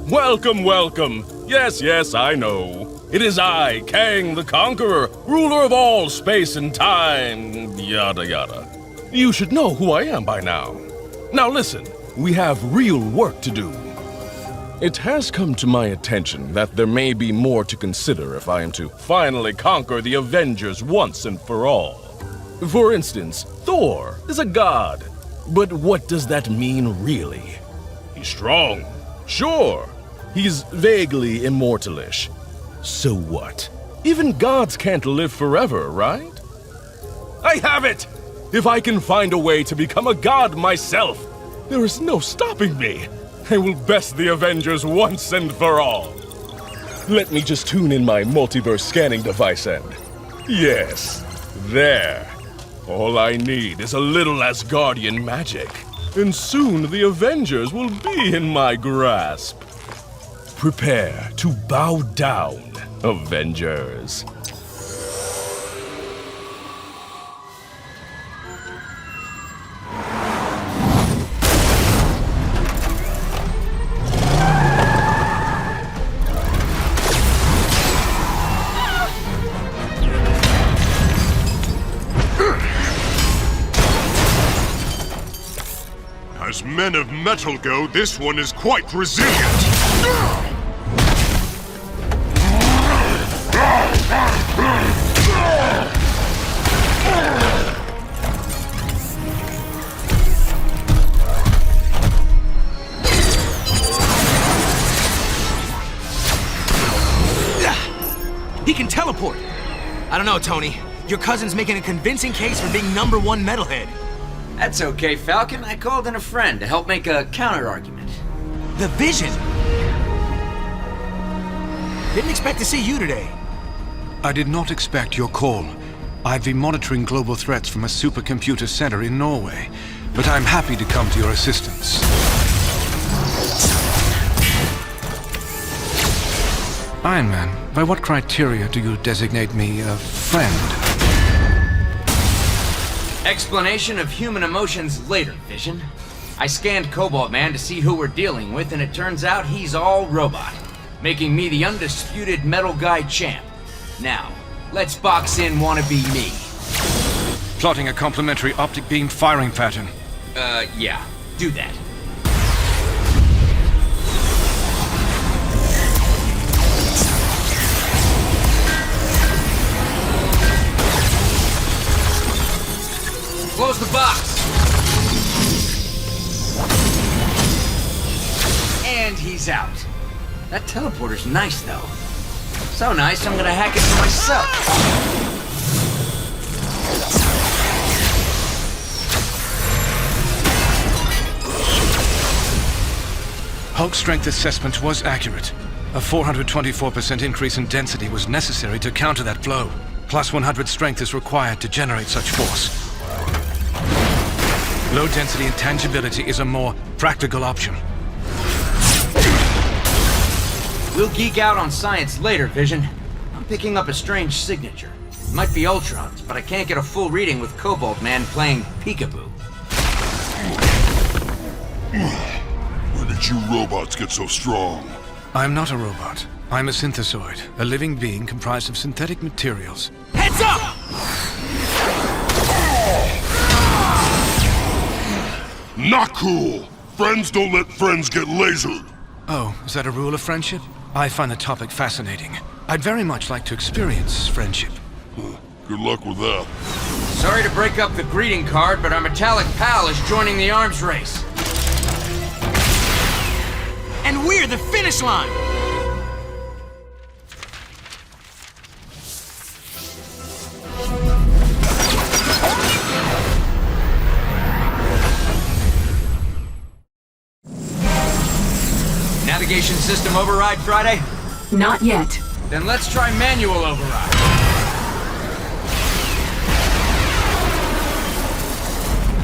Welcome, welcome. Yes, yes, I know. It is I, Kang the Conqueror, ruler of all space and time, yada yada. You should know who I am by now. Now listen, we have real work to do. It has come to my attention that there may be more to consider if I am to finally conquer the Avengers once and for all. For instance, Thor is a god. But what does that mean really? He's strong, sure. He's vaguely immortalish. So what? Even gods can't live forever, right? I have it! If I can find a way to become a god myself, there is no stopping me. I will best the Avengers once and for all. Let me just tune in my multiverse scanning device and... Yes, there. All I need is a little Asgardian magic, and soon the Avengers will be in my grasp. Prepare to bow down, Avengers. As men of metal go, this one is quite resilient. He can teleport! I don't know, Tony. Your cousin's making a convincing case for being #1 metalhead. That's okay, Falcon. I called in a friend to help make a counter-argument. The Vision! Didn't expect to see you today. I did not expect your call. I've been monitoring global threats from a supercomputer center in Norway, but I'm happy to come to your assistance. Iron Man, by what criteria do you designate me a friend? Explanation of human emotions later, Vision. I scanned Cobalt Man to see who we're dealing with, and it turns out he's all robot, making me the undisputed metal guy champ. Now, let's box in wannabe me. Plotting a complementary optic beam firing pattern. Yeah, do that. Close the box. And he's out. That teleporter's nice, though. So nice, I'm gonna hack it for myself. Hulk strength assessment was accurate. A 424% increase in density was necessary to counter that blow. Plus 100 strength is required to generate such force. Low density intangibility is a more practical option. We'll geek out on science later, Vision. I'm picking up a strange signature. Might be Ultron's, but I can't get a full reading with Cobalt Man playing peekaboo. Where did you robots get so strong? I'm not a robot. I'm a synthesoid, a living being comprised of synthetic materials. Heads up! Not cool! Friends don't let friends get lasered! Oh, is that a rule of friendship? I find the topic fascinating. I'd very much like to experience friendship. Good luck with that. Sorry to break up the greeting card, but our metallic pal is joining the arms race. And we're the finish line! Navigation system override Friday? Not yet. Then let's try manual override.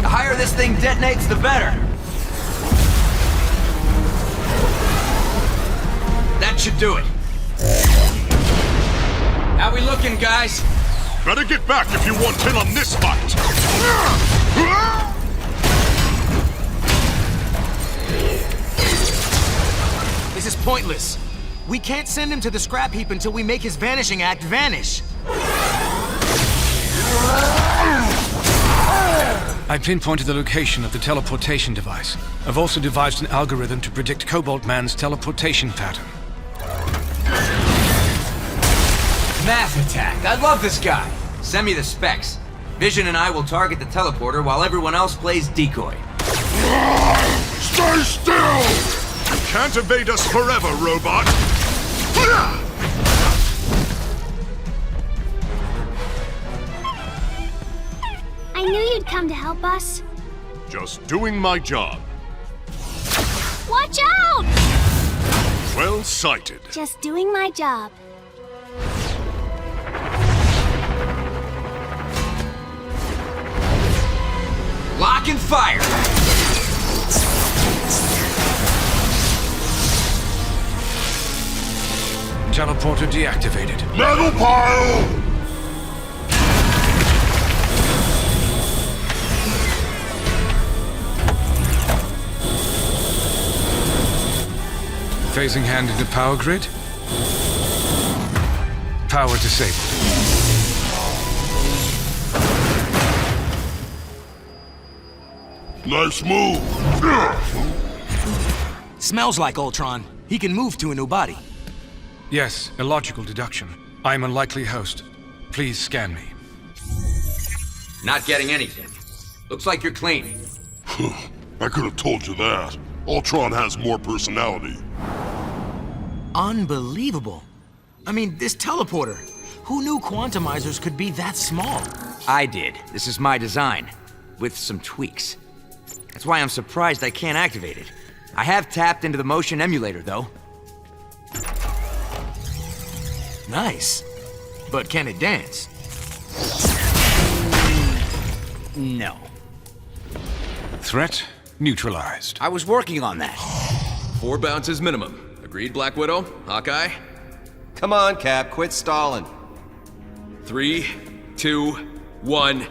The higher this thing detonates, the better. That should do it. How we looking, guys? Better get back if you want in on this fight! This is pointless. We can't send him to the scrap heap until we make his vanishing act vanish. I pinpointed the location of the teleportation device. I've also devised an algorithm to predict Cobalt Man's teleportation pattern. Math attack. I love this guy. Send me the specs. Vision and I will target the teleporter while everyone else plays decoy. Stay still! You can't evade us forever, robot! I knew you'd come to help us. Just doing my job. Watch out! Well sighted. Just doing my job. Lock and fire! Teleporter deactivated. Metal pile! Phasing hand into power grid. Power disabled. Nice move! Smells like Ultron. He can move to a new body. Yes, a logical deduction. I am a likely host. Please scan me. Not getting anything. Looks like you're clean. I could have told you that. Ultron has more personality. Unbelievable. I mean, this teleporter. Who knew quantumizers could be that small? I did. This is my design. With some tweaks. That's why I'm surprised I can't activate it. I have tapped into the motion emulator, though. Nice. But can it dance? No. Threat neutralized. I was working on that. 4 bounces minimum. Agreed, Black Widow? Hawkeye? Come on, Cap, quit stalling. 3, 2, 1.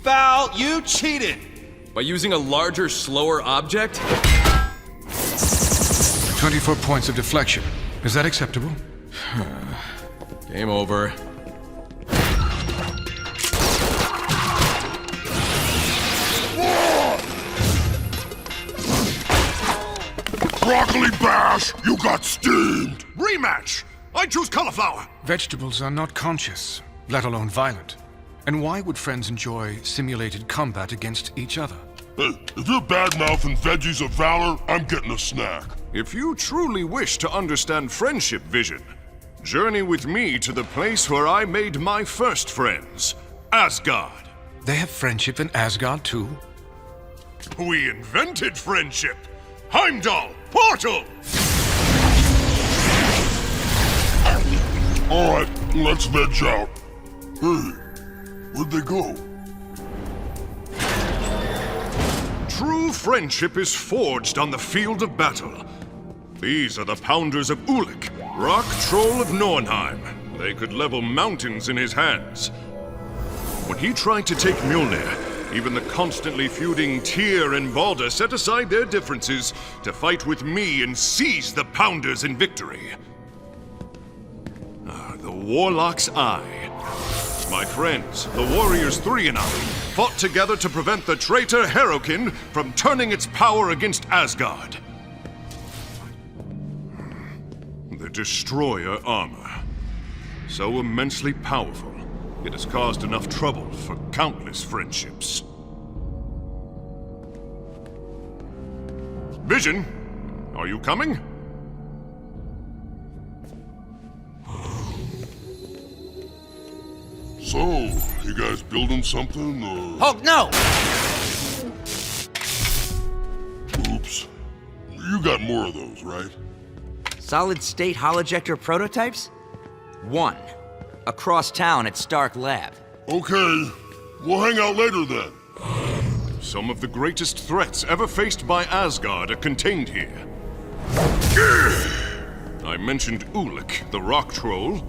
Foul, you cheated! By using a larger, slower object? 24 points of deflection. Is that acceptable? Game over. Broccoli bash! You got steamed! Rematch! I choose cauliflower! Vegetables are not conscious, let alone violent. And why would friends enjoy simulated combat against each other? Hey, if you're bad-mouthing veggies of valor, I'm getting a snack. If you truly wish to understand friendship, Vision, journey with me to the place where I made my first friends, Asgard. They have friendship in Asgard too? We invented friendship. Heimdall, Portal! Alright, let's veg out. Hey, where'd they go? True friendship is forged on the field of battle. These are the Pounders of Ulik, Rock Troll of Nornheim. They could level mountains in his hands. When he tried to take Mjolnir, even the constantly feuding Tyr and Balder set aside their differences to fight with me and seize the Pounders in victory. The Warlock's Eye. My friends, the Warriors 3 and I, fought together to prevent the traitor Herokin from turning its power against Asgard. The Destroyer armor. So immensely powerful, it has caused enough trouble for countless friendships. Vision, are you coming? So, you guys building something, or...? Hulk, no! Oops. You got more of those, right? Solid-state holojector prototypes? 1. Across town at Stark Lab. Okay. We'll hang out later then. Some of the greatest threats ever faced by Asgard are contained here. I mentioned Ulik, the rock troll.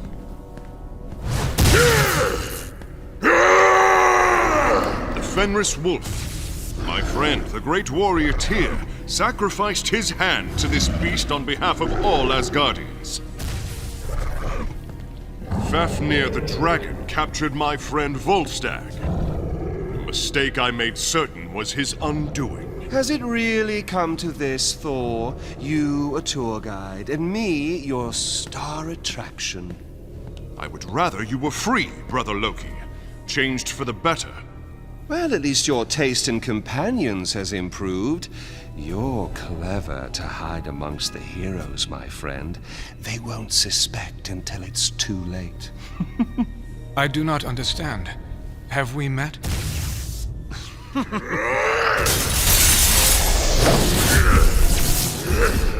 The Fenris Wolf, my friend, the great warrior Tyr, sacrificed his hand to this beast on behalf of all Asgardians. Fafnir the dragon captured my friend Volstagg. The mistake I made certain was his undoing. Has it really come to this, Thor? You a tour guide, and me your star attraction. I would rather you were free, Brother Loki. Changed for the better. Well, at least your taste in companions has improved. You're clever to hide amongst the heroes, my friend. They won't suspect until it's too late. I do not understand. Have we met?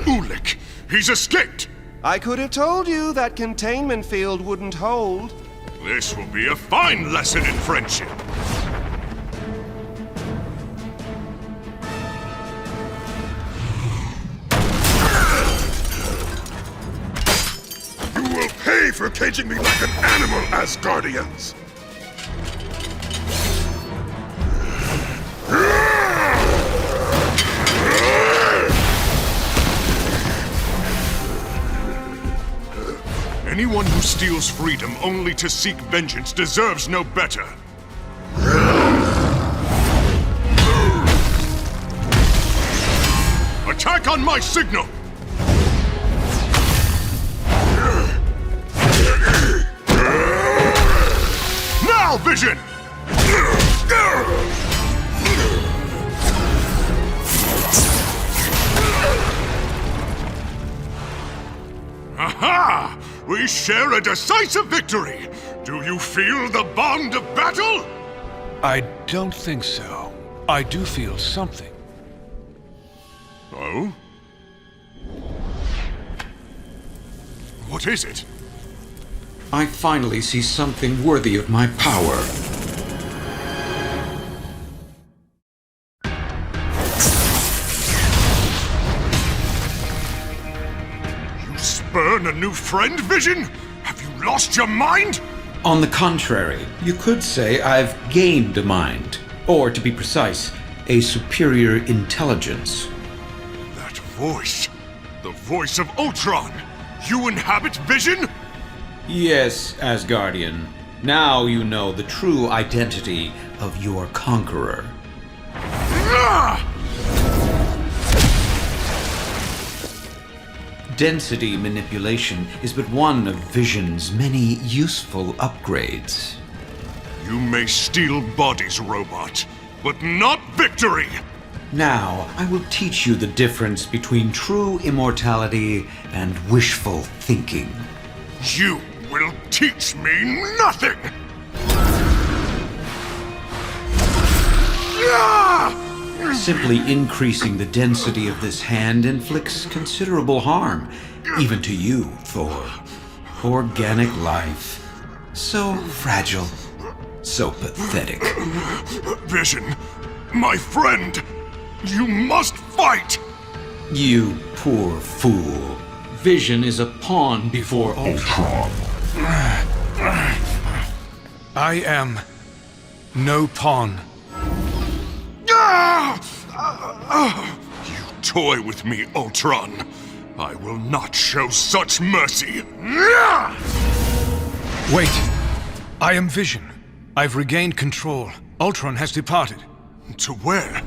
Ulik! He's escaped! I could have told you that containment field wouldn't hold. This will be a fine lesson in friendship. You will pay for caging me like an animal, Asgardians! Anyone who steals freedom only to seek vengeance deserves no better. Attack on my signal! Now, Vision! Aha! We share a decisive victory! Do you feel the bond of battle? I don't think so. I do feel something. Oh? What is it? I finally see something worthy of my power. You spurn a new friend, Vision? Have you lost your mind? On the contrary, you could say I've gained a mind. Or, to be precise, a superior intelligence. That voice. The voice of Ultron. You inhabit Vision? Yes, Asgardian. Now you know the true identity of your conqueror. Density manipulation is but one of Vision's many useful upgrades. You may steal bodies, robot, but not victory! Now, I will teach you the difference between true immortality and wishful thinking. You will teach me nothing! Simply increasing the density of this hand inflicts considerable harm, even to you, Thor. Organic life. So fragile. So pathetic. Vision, my friend, you must fight! You poor fool. Vision is a pawn before Ultron. I am no pawn. You toy with me, Ultron. I will not show such mercy. Wait. I am Vision. I've regained control. Ultron has departed. To where?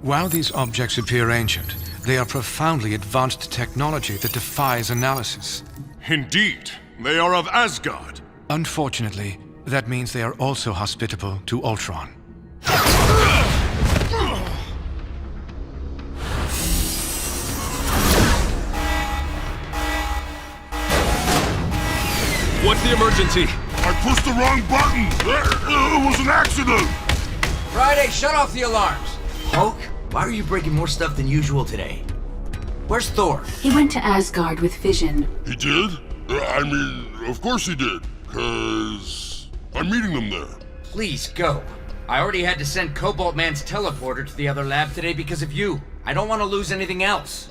While these objects appear ancient, they are profoundly advanced technology that defies analysis. Indeed, they are of Asgard. Unfortunately, that means they are also hospitable to Ultron. What's the emergency? I pushed the wrong button! It was an accident! Friday, shut off the alarms! Hulk, why are you breaking more stuff than usual today? Where's Thor? He went to Asgard with Vision. He did? I mean, of course he did. 'Cause I'm meeting them there. Please go. I already had to send Cobalt Man's teleporter to the other lab today because of you. I don't want to lose anything else.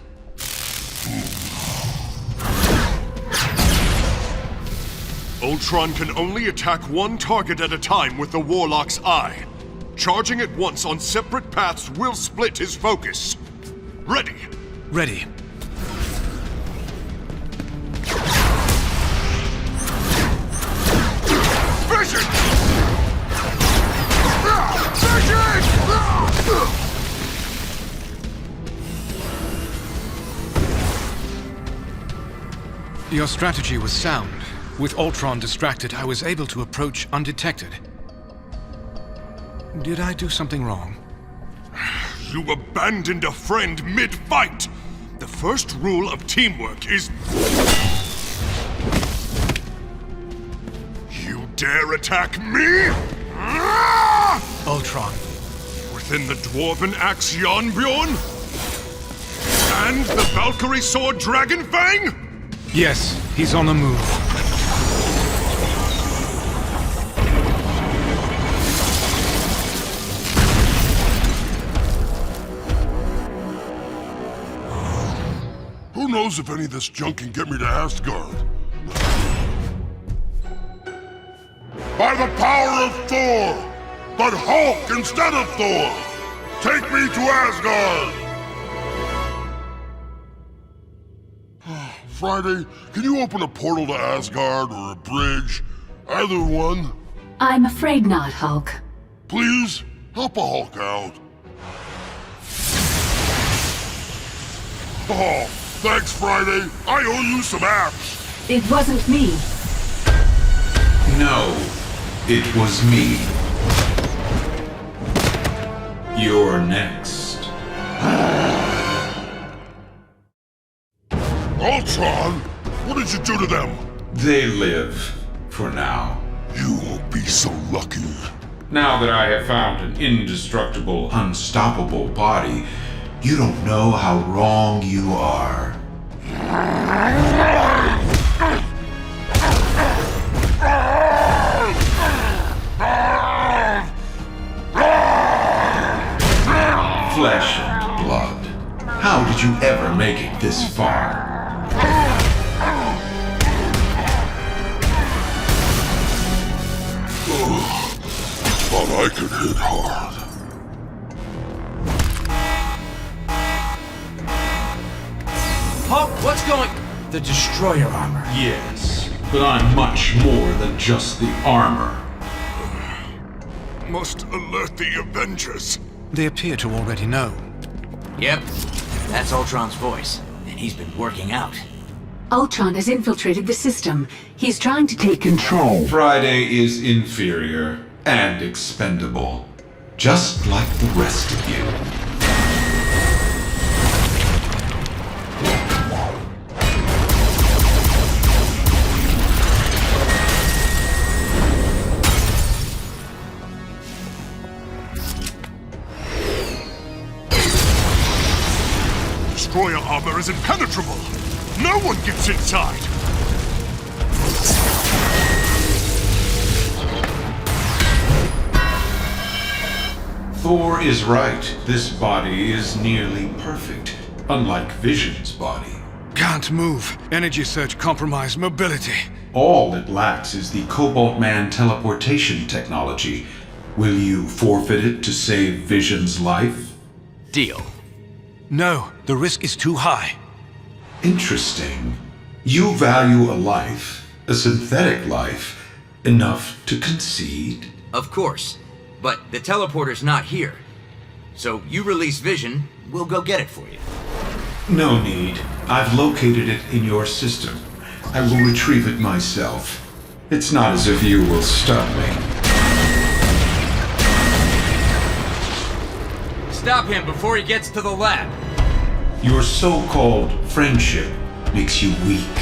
Ultron can only attack one target at a time with the Warlock's Eye. Charging at once on separate paths will split his focus. Ready? Ready. Vision! Vision! Your strategy was sound. With Ultron distracted, I was able to approach undetected. Did I do something wrong? You abandoned a friend mid-fight! The first rule of teamwork is... You dare attack me? Ultron. Within the Dwarven Axe Jarnbjorn? And the Valkyrie Sword Dragonfang? Yes, he's on the move. Who knows if any of this junk can get me to Asgard? By the power of Thor! But Hulk instead of Thor! Take me to Asgard! Friday, can you open a portal to Asgard or a bridge? Either one. I'm afraid not, Hulk. Please, help a Hulk out. Oh, thanks, Friday. I owe you some apps. It wasn't me. No, it was me. You're next. Ultron? What did you do to them? They live, for now. You won't be so lucky. Now that I have found an indestructible, unstoppable body, you don't know how wrong you are. Flesh and blood. How did you ever make it this far? Thought I could hit hard. Hulk, what's going... The Destroyer armor. Yes, but I'm much more than just the armor. Must alert the Avengers. They appear to already know. Yep, that's Ultron's voice, and he's been working out. Ultron has infiltrated the system. He's trying to take control. Friday is inferior and expendable, just like the rest of you. Destroyer armor is impenetrable. No one gets inside. Thor is right. This body is nearly perfect, unlike Vision's body. Can't move. Energy surge compromised mobility. All it lacks is the Cobalt Man teleportation technology. Will you forfeit it to save Vision's life? Deal. No, the risk is too high. Interesting. You value a life, a synthetic life, enough to concede? Of course. But the teleporter's not here. So you release Vision, we'll go get it for you. No need. I've located it in your system. I will retrieve it myself. It's not as if you will stop me. Stop him before he gets to the lab. Your so-called friendship makes you weak.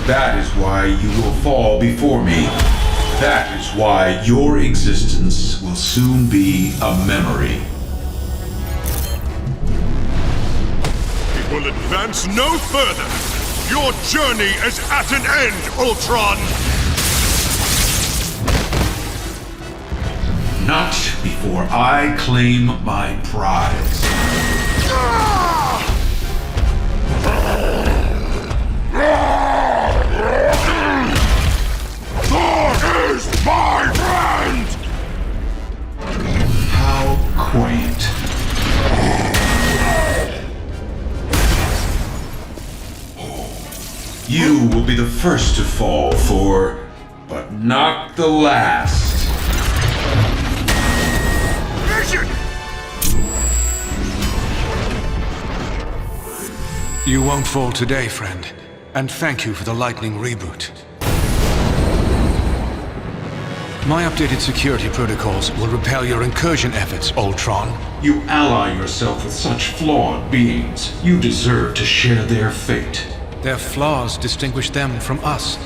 That is why you will fall before me. That is why your existence will soon be a memory. It will advance no further. Your journey is at an end, Ultron! Not before I claim my prize. Thor! You will be the first to fall for, but not the last. You won't fall today, friend. And thank you for the lightning reboot. My updated security protocols will repel your incursion efforts, Ultron. You ally yourself with such flawed beings. You deserve to share their fate. Their flaws distinguish them from us.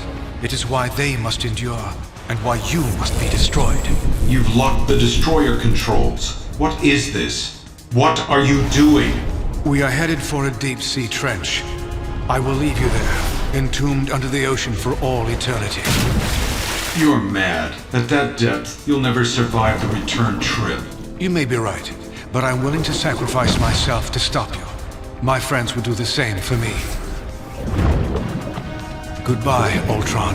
It is why they must endure, and why you must be destroyed. You've locked the destroyer controls. What is this? What are you doing? We are headed for a deep-sea trench. I will leave you there, entombed under the ocean for all eternity. You're mad. At that depth, you'll never survive the return trip. You may be right, but I'm willing to sacrifice myself to stop you. My friends would do the same for me. Goodbye, Ultron.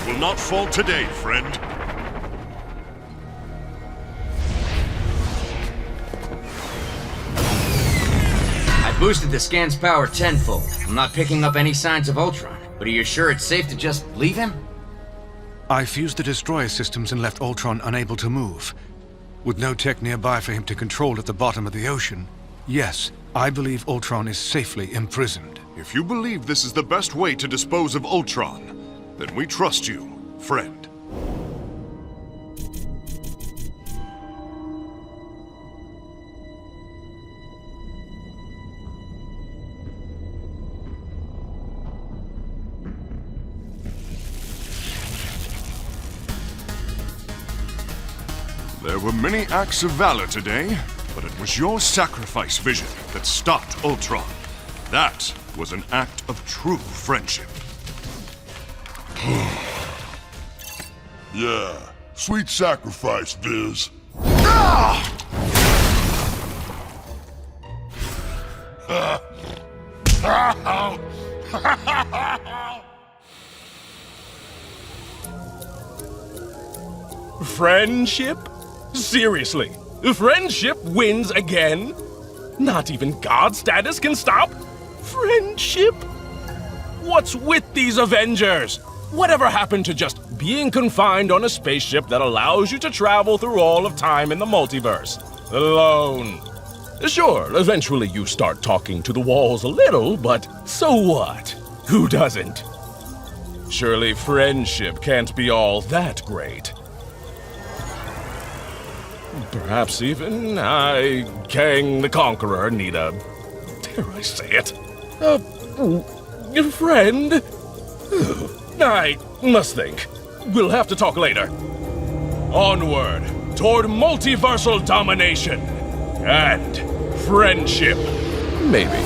Will not fall today, friend. I boosted the scan's power tenfold. I'm not picking up any signs of Ultron, but are you sure it's safe to just leave him? I fused the destroyer systems and left Ultron unable to move. With no tech nearby for him to control at the bottom of the ocean, yes, I believe Ultron is safely imprisoned. If you believe this is the best way to dispose of Ultron, then we trust you, friend. There were many acts of valor today, but it was your sacrifice, Vision, that stopped Ultron. That was an act of true friendship. Yeah, sweet sacrifice, Viz. Friendship? Seriously, friendship wins again? Not even God status can stop? Friendship? What's with these Avengers? Whatever happened to just being confined on a spaceship that allows you to travel through all of time in the multiverse? Alone. Sure, eventually you start talking to the walls a little, but so what? Who doesn't? Surely friendship can't be all that great. Perhaps even I, Kang the Conqueror, need a, dare I say it, a friend? I must think. We'll have to talk later. Onward, toward multiversal domination and friendship. Maybe.